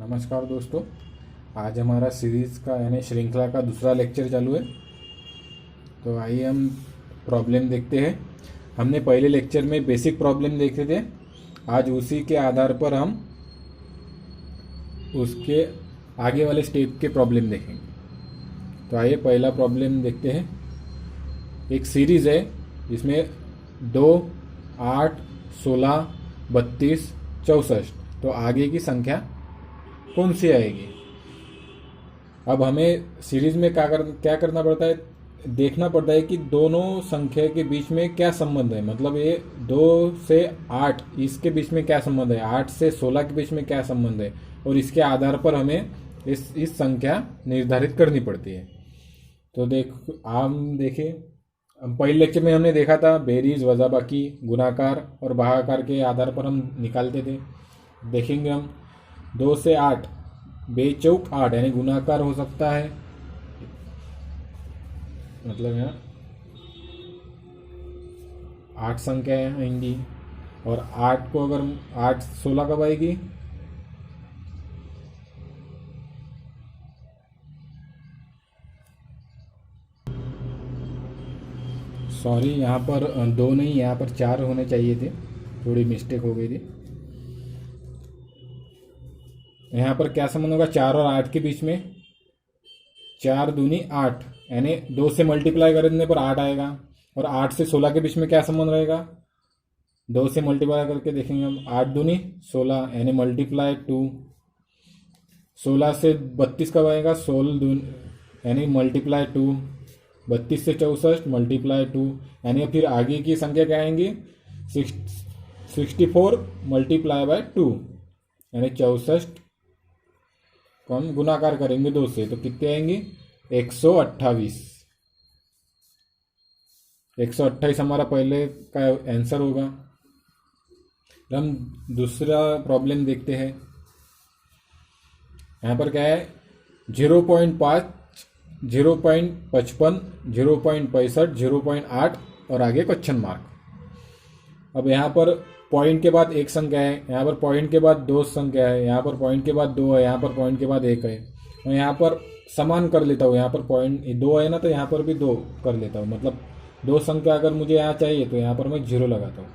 नमस्कार दोस्तों। आज हमारा सीरीज़ का यानी श्रृंखला का दूसरा लेक्चर चालू है। तो आइए हम प्रॉब्लम देखते हैं। हमने पहले लेक्चर में बेसिक प्रॉब्लम देखे थे। आज उसी के आधार पर हम उसके आगे वाले स्टेप के प्रॉब्लम देखेंगे। तो आइए पहला प्रॉब्लम देखते हैं। एक सीरीज़ है जिसमें 2, 8, 16, 32, 64 तो आगे की संख्या कौन सी आएगी। अब हमें सीरीज में क्या करना पड़ता है, देखना पड़ता है कि दोनों संख्या के बीच में क्या संबंध है। मतलब ये 2 से 8 इसके बीच में क्या संबंध है, 8 से 16 के बीच में क्या संबंध है, और इसके आधार पर हमें इस संख्या निर्धारित करनी पड़ती है। तो हम देखिए, हम पहले लेक्चर में हमने देखा था बेरीज, वजाबाकी, गुणाकार और भागाकार के आधार पर हम निकालते थे। देखेंगे हम 2 से 8 बेचौक 8 यानी गुणाकार हो सकता है। मतलब यहाँ 8 संख्याएं आएंगी और 8 को अगर 8 16 कब आएगी, सॉरी यहाँ पर 2 नहीं, यहाँ पर 4 होने चाहिए थे, थोड़ी मिस्टेक हो गई थी। यहाँ पर क्या संबंध होगा 4 और 8 के बीच में, 4 दूनी 8 यानी 2 से मल्टीप्लाई करने पर 8 आएगा। और 8 से 16 के बीच में क्या संबंध रहेगा, 2 से मल्टीप्लाई करके देखेंगे हम, 8 दूनी 16 यानी मल्टीप्लाई 2। 16 से 32 कब आएगा, 16 दूनी यानी मल्टीप्लाई 2। 32 से 64 मल्टीप्लाई 2 यानी फिर आगे की संख्या क्या आएंगी, 64 मल्टीप्लाई बाय 2 यानी 64 को हम गुणाकार करेंगे 2 से तो कितने आएंगे, 128। 128 हमारा पहले का आंसर होगा। हम दूसरा प्रॉब्लम देखते हैं। यहाँ पर क्या है, 0.5, 0.55, 0.65, 0.8 और आगे क्वेश्चन मार्क। अब यहाँ पर पॉइंट के बाद एक संख्या है, यहाँ पर पॉइंट के बाद 2 संख्या है, यहाँ पर पॉइंट के बाद 2 है, यहाँ पर पॉइंट के बाद 1 है। मैं यहाँ पर समान कर लेता हूँ, यहाँ पर पॉइंट 2 है ना तो यहाँ पर भी 2 कर लेता हूँ। मतलब 2 संख्या अगर मुझे यहाँ चाहिए तो यहाँ पर मैं 0 लगाता हूँ।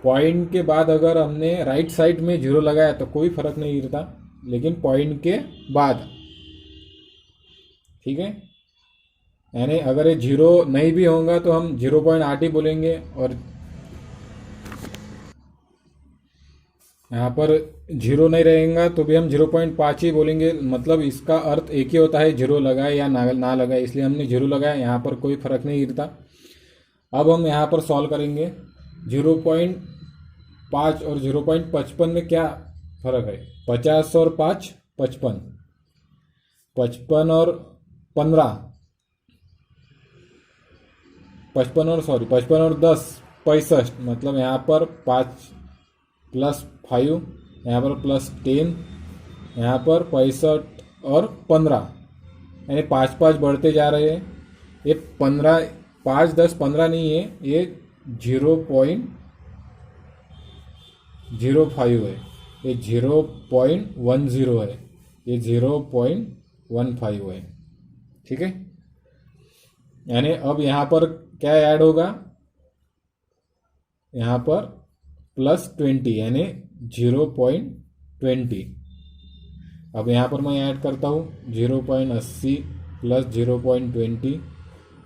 पॉइंट के बाद अगर हमने राइट साइड में 0 लगाया तो कोई फर्क नहीं गिरता, लेकिन पॉइंट के बाद, ठीक है। यानी अगर ये 0 नहीं भी होगा तो हम 0.8 ही बोलेंगे, और यहाँ पर 0 नहीं रहेगा तो भी हम 0.5 ही बोलेंगे। मतलब इसका अर्थ एक ही होता है, 0 लगाए या ना लगाए, इसलिए हमने 0 लगाया, यहाँ पर कोई फर्क नहीं गिरता। अब हम यहाँ पर सॉल्व करेंगे। 0.5 और 0.55 में क्या फर्क है, 50 और 5 55, 55 और 15, 55 और 10 65। मतलब यहाँ पर 5 + 5, यहाँ पर +10, यहाँ पर 65 और 15 यानी 5 5 बढ़ते जा रहे हैं। ये 15, 5 10 15 नहीं है, ये 0.05 है, ये 0.10 है, ये 0.15 है, ठीक है। यानी अब यहाँ पर क्या ऐड होगा, यहाँ पर +20 यानी 0.20। अब यहाँ पर मैं ऐड करता हूँ 0.80 + 0.20,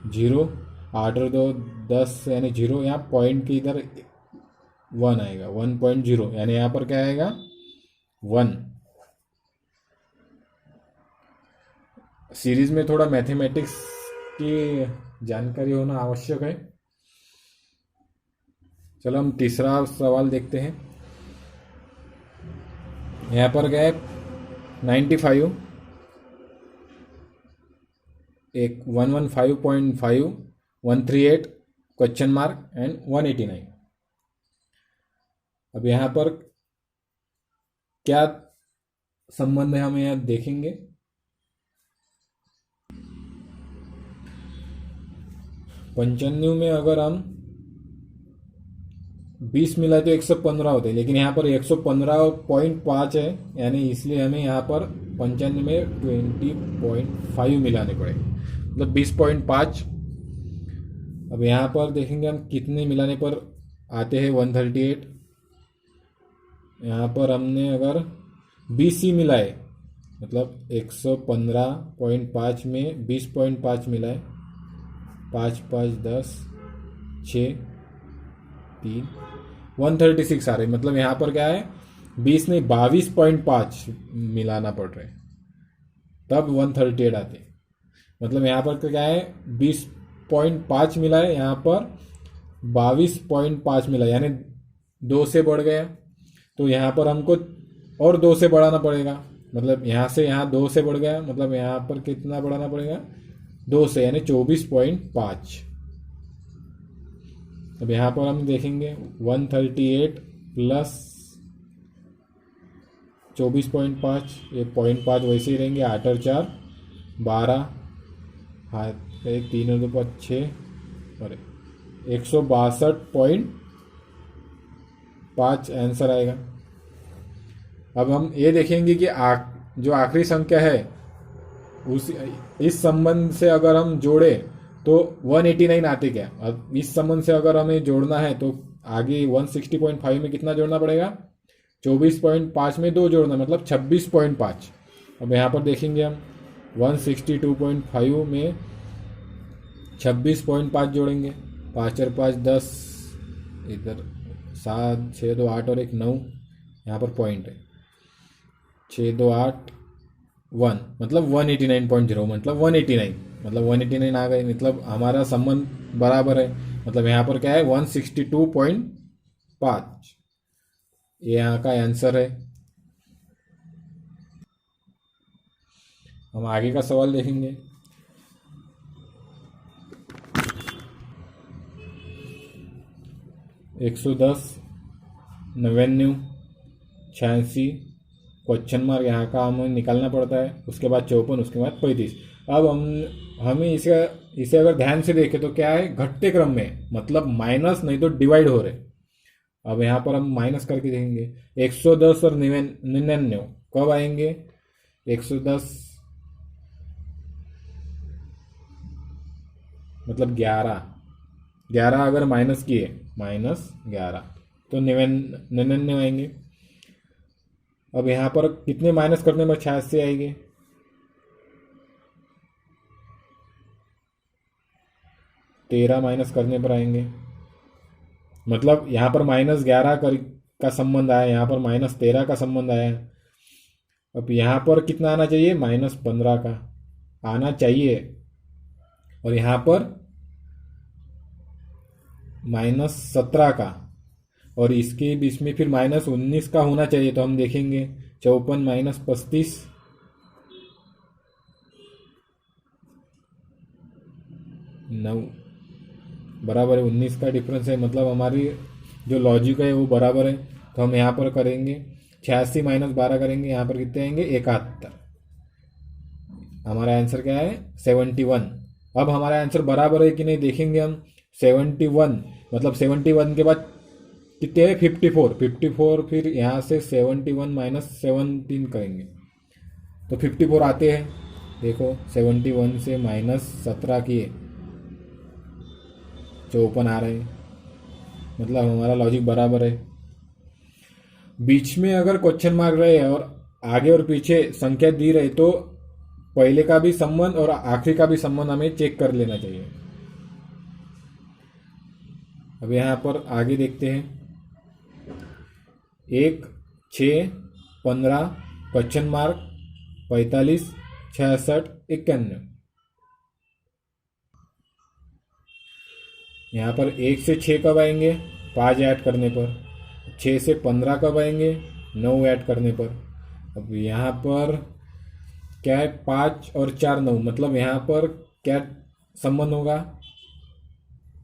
0, 8 और 2 10 यानी 0, यहाँ पॉइंट के इधर 1 आएगा, 1.0 यानी यहाँ पर क्या आएगा 1। सीरीज में थोड़ा मैथमेटिक्स की जानकारी होना आवश्यक है। चलो हम तीसरा सवाल देखते हैं। यहाँ पर क्या है, 95, एक 115.5, 138 क्वेश्चन मार्क एंड 189। अब यहाँ पर क्या संबंध है हमें यहाँ देखेंगे। पंचानवे में अगर हम 20 मिला तो 115 होते, लेकिन यहाँ पर 115.5 है, यानी इसलिए हमें यहाँ पर 95 में 20.5 मिलाने पड़ेंगे, मतलब 20.5। अब यहाँ पर देखेंगे हम कितने मिलाने पर आते हैं 138। यहाँ पर हमने अगर 20 ही मिलाए, मतलब 115.5 में 20.5 मिलाए, 5 5 10 6 3 136 आ रहे, मतलब यहाँ पर क्या है 20 नहीं 22.5 मिलाना पड़ रहा है, तब 138 आते। मतलब यहाँ पर क्या है 20.5 मिला है, यहाँ पर 22.5 मिला, यानी 2 से बढ़ गया। तो यहाँ पर हमको और 2 से बढ़ाना पड़ेगा, मतलब यहाँ से यहाँ 2 से बढ़ गया, मतलब यहाँ पर कितना बढ़ाना पड़ेगा 2 से, यानी 24.5। अब यहाँ पर हम देखेंगे 138 प्लस 24.5, ये 0.5 वैसे ही रहेंगे, 8 और 4 12, हाथ 1 3 और 2 5 6 और 162.5 आंसर आएगा। अब हम ये देखेंगे कि जो आखिरी संख्या है उस इस संबंध से अगर हम जोड़े तो 189 आते क्या। अब इस संबंध से अगर हमें जोड़ना है तो आगे 160.5 में कितना जोड़ना पड़ेगा, 24.5 में 2 जोड़ना, मतलब 26.5। अब यहाँ पर देखेंगे हम 162.5 में 26.5 जोड़ेंगे, 5 और 5 10, इधर 7 6 2 8 और 1 9, यहाँ पर पॉइंट है 6 2 8 1, मतलब 189.0, मतलब 189, मतलब 189 आ गए, मतलब हमारा संबंध बराबर है। मतलब यहाँ पर क्या है 162.5, ये यहाँ का आंसर है। हम आगे का सवाल देखेंगे। एक 110 99 86, क्वेश्चन मार्क यहाँ का हमें निकालना पड़ता है, उसके बाद 54, उसके बाद 35। अब हमें इसे अगर ध्यान से देखें तो क्या है घटते क्रम में, मतलब माइनस नहीं तो डिवाइड हो रहे। अब यहाँ पर हम माइनस करके देखेंगे 110 और 99 कब आएंगे, 110 मतलब 11 अगर माइनस किए -11 तो 99 आएंगे। अब यहाँ पर कितने माइनस करने में 86 आएंगे, 13 माइनस करने पर आएंगे, मतलब यहाँ पर -11 का संबंध आया, यहाँ पर -13 का संबंध आया। अब यहाँ पर कितना आना चाहिए, -15 का आना चाहिए, और यहाँ पर -17 का, और इसके बीच में फिर -19 का होना चाहिए। तो हम देखेंगे 54 - 35 9 बराबर है 19 का डिफरेंस है, मतलब हमारी जो लॉजिक है वो बराबर है। तो हम यहाँ पर करेंगे 86 - 12 करेंगे, यहाँ पर कितने आएंगे 71। हमारा आंसर क्या है 71। अब हमारा आंसर बराबर है कि नहीं देखेंगे हम, 71 मतलब 71 के बाद कितने हैं 54, फिर यहाँ से 71 - 17 करेंगे तो 54 आते हैं। देखो 71 से -17 किए 54 आ रहे हैं, मतलब हमारा लॉजिक बराबर है। बीच में अगर क्वेश्चन मार्क रहे और आगे और पीछे संख्या दी रहे तो पहले का भी संबंध और आखिरी का भी संबंध हमें चेक कर लेना चाहिए। अब यहाँ पर आगे देखते हैं 1 6 15 क्वेश्चन मार्क 45 66 51। यहाँ पर 1 से 6 कब आएंगे, 5 ऐड करने पर। 6 से 15 कब आएंगे, 9 ऐड करने पर। अब यहाँ पर क्या है 5 और 4 9, मतलब यहाँ पर क्या संबंध होगा,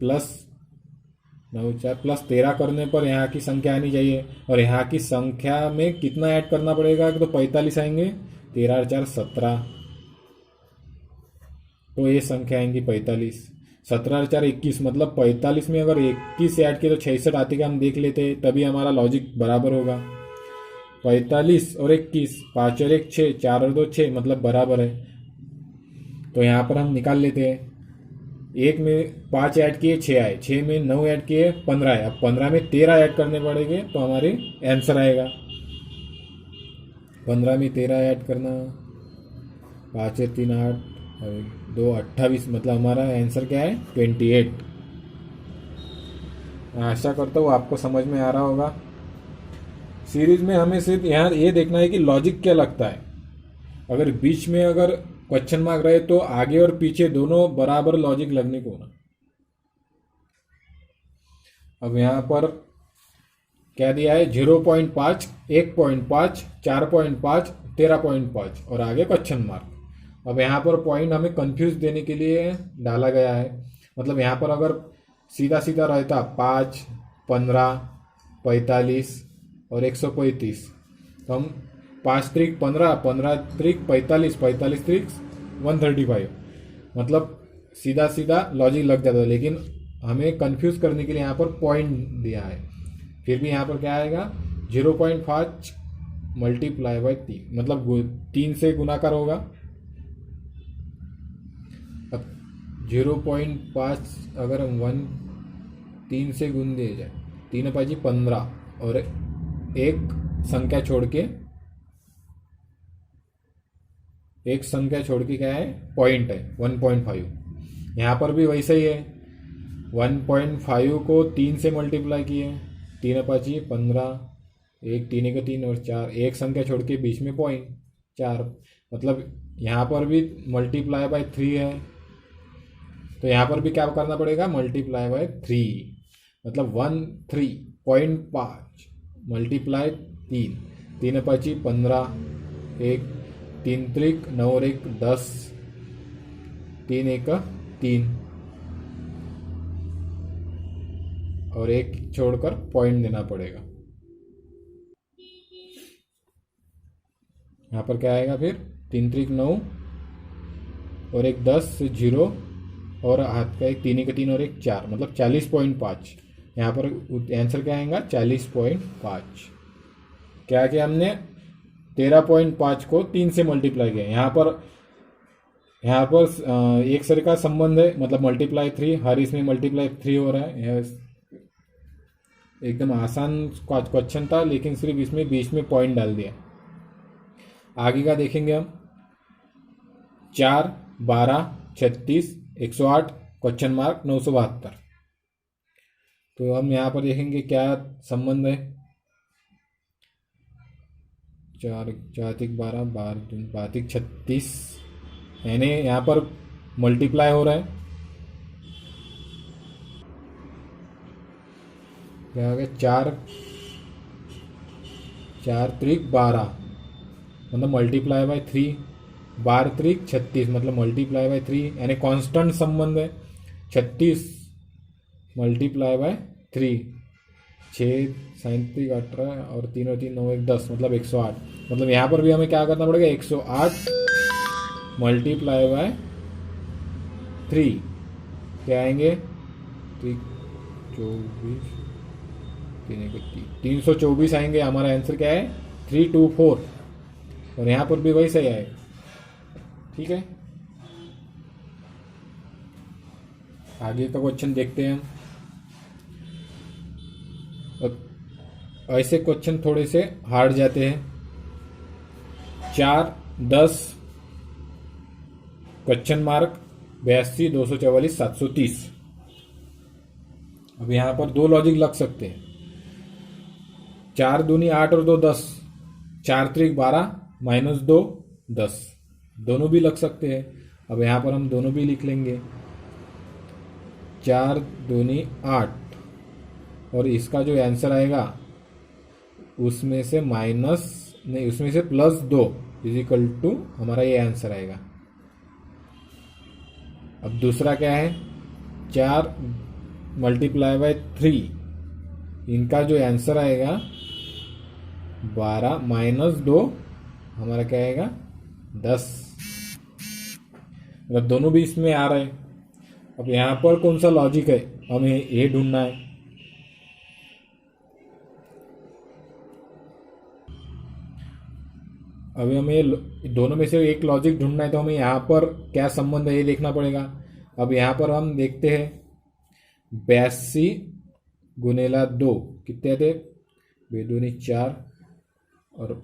+9 4 +13 करने पर यहाँ की संख्या आनी चाहिए, और यहाँ की संख्या में कितना ऐड करना पड़ेगा, तो 45 आएंगे, 13 और 4 17, तो ये संख्या आएंगी 45। 17 4 21 मतलब 45 में अगर 21 ऐड किए तो 66 आते का हम देख लेते, तभी हमारा लॉजिक बराबर होगा। 45 और 21, 5 और 1 6, 4 और 2 6 मतलब बराबर है। तो यहाँ पर हम निकाल लेते हैं। एक में 5 ऐड किए 6 आए, 6 में 9 ऐड किए 15 आए। अब 15 में 13 ऐड करने पड़ेंगे तो हमारे आंसर आएगा। 15 में 13 ऐड करना, 5 और 3 8 और 2 28 मतलब हमारा आंसर क्या है 28। आशा करता हूँ आपको समझ में आ रहा होगा। सीरीज में हमें सिर्फ यहाँ ये देखना है कि लॉजिक क्या लगता है। अगर बीच में अगर क्वेश्चन मार्क रहे तो आगे और पीछे दोनों बराबर लॉजिक लगने को ना। अब यहाँ पर क्या दिया है 0.5, 1.5, 4.5, 13.5 और आगे क्वेश्चन मार्क। अब यहाँ पर पॉइंट हमें कंफ्यूज देने के लिए डाला गया है। मतलब यहाँ पर अगर सीधा सीधा रहता 5, 15, 45 और 135 तो हम 5 त्रिक 15, 15 त्रिक 45, 45 त्रिक 135 मतलब सीधा सीधा लॉजिक लग जाता है। लेकिन हमें कंफ्यूज करने के लिए यहाँ पर पॉइंट दिया है। फिर भी यहाँ पर क्या आएगा 0.5 मल्टीप्लाई बाई 3 मतलब 3 से गुणाकार होगा। अब 0.5 अगर हम 3 से गुण दिए जाए, 3 5 15 और एक संख्या छोड़ के क्या है पॉइंट है 1.5। यहाँ पर भी वैसा ही है 1.5 को 3 से मल्टीप्लाई किए, 3 5 15, एक 3 का 3 और 4, एक संख्या छोड़ के बीच में पॉइंट 4 मतलब यहाँ पर भी मल्टीप्लाई बाय 3 है। तो यहाँ पर भी क्या करना पड़ेगा मल्टीप्लाई बाय 3 मतलब 13.5 मल्टीप्लाई 3, 3 5 15, एक 3 त्रिक 9 और 1 10, 3 1 3 और एक छोड़कर पॉइंट देना पड़ेगा। यहाँ पर क्या आएगा फिर 3 त्रिक 9 और एक 10 से 0 और हाथ का एक 3 का 3 और एक 4 मतलब 40.5। यहाँ पर आंसर क्या आएगा 40.5। क्या किया हमने 13.5 को 3 से मल्टीप्लाई किया। यहाँ पर एक सर का संबंध है मतलब मल्टीप्लाई 3, हर इसमें मल्टीप्लाई 3 हो रहा है। एकदम आसान क्वेश्चन था लेकिन सिर्फ इसमें बीच में पॉइंट डाल दिया। आगे का देखेंगे हम 4, 12, 36, 108 क्वेश्चन मार्क 972। तो हम यहाँ पर देखेंगे क्या संबंध है। 4 4 12, 12 12 36 यानी यहाँ पर मल्टीप्लाई हो रहा है। क्या हो गया 4 त्रिक 12 मतलब मल्टीप्लाई बाय 3, 12 त्रिक 36 मतलब मल्टीप्लाई बाय 3 यानी कांस्टेंट संबंध है। 36 मल्टीप्लाई बाय 3, 6 37 18 और 3 और 3 9 1 10 मतलब 108। मतलब यहाँ पर भी हमें क्या करना पड़ेगा 108 मल्टीप्लाई बाय 3 क्या आएंगे 24 324 आएंगे। हमारा आंसर क्या है 324 और यहाँ पर भी वही सही आएगा। ठीक है आगे का क्वेश्चन देखते हैं। ऐसे क्वेश्चन थोड़े से हार्ड जाते हैं। 4 10 क्वेश्चन मार्क 82 244 730। अब यहाँ पर दो लॉजिक लग सकते हैं। 4 दूनी 8 और 2 10, 4 त्रिक 12 माइनस 2 10 दोनों भी लग सकते हैं। अब यहाँ पर हम दोनों भी लिख लेंगे 4 दूनी 8 और इसका जो आंसर आएगा उसमें से माइनस नहीं उसमें से प्लस 2 इज इक्वल टू हमारा ये आंसर आएगा। अब दूसरा क्या है 4 मल्टीप्लाई बाय 3 इनका जो आंसर आएगा 12 माइनस 2 हमारा क्या आएगा 10 मतलब दोनों भी इसमें आ रहे हैं। अब यहाँ पर कौन सा लॉजिक है हमें ये ढूंढना है। अभी हमें दोनों में से एक लॉजिक ढूंढना है, तो हमें यहाँ पर क्या संबंध है ये देखना पड़ेगा। अब यहाँ पर हम देखते हैं 82 गुनेला 2 कितने थे, 2 दूनी 4 और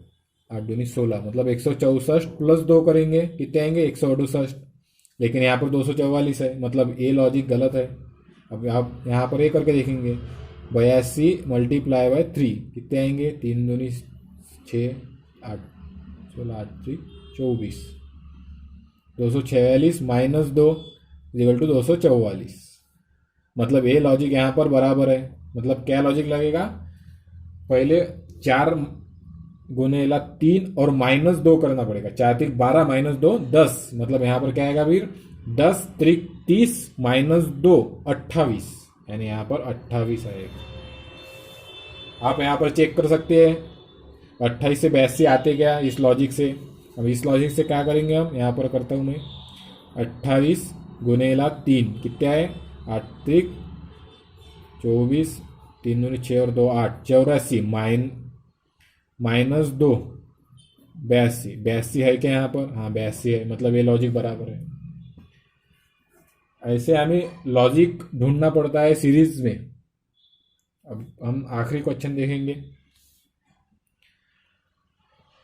8 दूनी 16, मतलब 164 प्लस 2 करेंगे कितने आएंगे 168। लेकिन यहाँ पर 244 है, मतलब ये लॉजिक गलत है। अब आप यहाँ पर ये करके देखेंगे 82 मल्टीप्लाई बाय 3 कितने आएंगे, 3 दूनी 6 8 16 8 3 24, 246 माइनस 2 इक्वल टू 244। मतलब ये लॉजिक यहाँ पर बराबर है। मतलब क्या लॉजिक लगेगा, पहले 4 गुनेला 3 और माइनस 2 करना पड़ेगा, 4 3 12 माइनस 2 10, मतलब यहाँ पर क्या आएगा फिर 10 3 30 माइनस 2 28, यानी यहाँ पर 28 आएगा। आप यहाँ पर चेक कर सकते हैं 28 से 82 आते क्या इस लॉजिक से। अब इस लॉजिक से क्या करेंगे हम, यहाँ पर करता हूँ मैं 28 गुनेला 3 कितने आए 8 3 24, 3 दूनी 6 और 2 8 84 माइनस 2 82 है क्या यहाँ पर, हाँ 82 है, मतलब ये लॉजिक बराबर है। ऐसे हमें लॉजिक ढूंढना पड़ता है सीरीज में। अब हम आखिरी क्वेश्चन देखेंगे।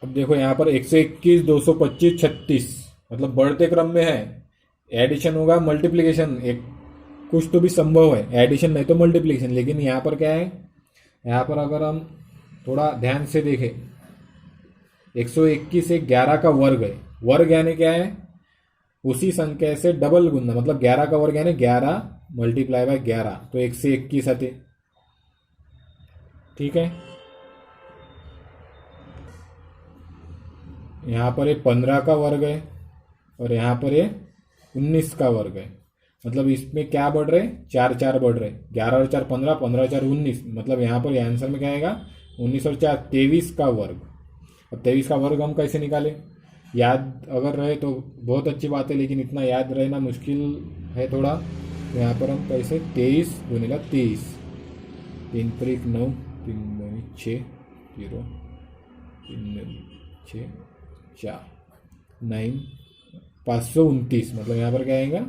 अब देखो यहाँ पर 121 225 36, मतलब बढ़ते क्रम में है, एडिशन होगा मल्टीप्लिकेशन, एक कुछ तो भी संभव है, एडिशन नहीं तो मल्टीप्लिकेशन। लेकिन यहाँ पर क्या है, यहाँ पर अगर हम थोड़ा ध्यान से देखें 121 एक 11 का वर्ग है, वर्ग यानी क्या है उसी संख्या से डबल गुना, मतलब 11 का वर्ग यानी 11 मल्टीप्लाई बाय 11, तो 121 आते। ठीक है, यहाँ पर ये 15 का वर्ग है और यहाँ पर ये 19 का वर्ग है, मतलब इसमें क्या बढ़ रहे 4 4 बढ़ रहे, 11 और 4 15, 15 और 4 19, मतलब यहाँ पर आंसर में क्या आएगा 19 और 4 23 का वर्ग। अब 23 का वर्ग हम कैसे निकालें, याद अगर रहे तो बहुत अच्छी बात है, लेकिन इतना याद रहना मुश्किल है थोड़ा। तो यहाँ पर हम कैसे 23 गुनेला 23, 3 पर 1 9, 3 दूनी 6 0, 3 दूनी 6 4 9 529, मतलब यहाँ पर क्या आएगा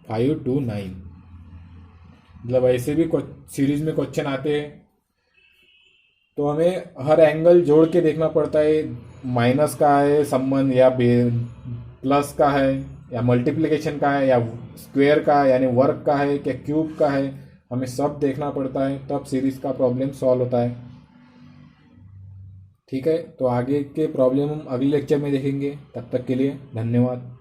529। मतलब ऐसे भी सीरीज में क्वेश्चन आते हैं, तो हमें हर एंगल जोड़ के देखना पड़ता है, माइनस का है संबंध या प्लस का है या मल्टीप्लिकेशन का है या स्क्वायर का है यानी वर्ग का है क्या क्यूब का है, हमें सब देखना पड़ता है, तब सीरीज का प्रॉब्लम सॉल्व होता है। ठीक है, तो आगे के प्रॉब्लम हम अगले लेक्चर में देखेंगे। तब तक के लिए धन्यवाद।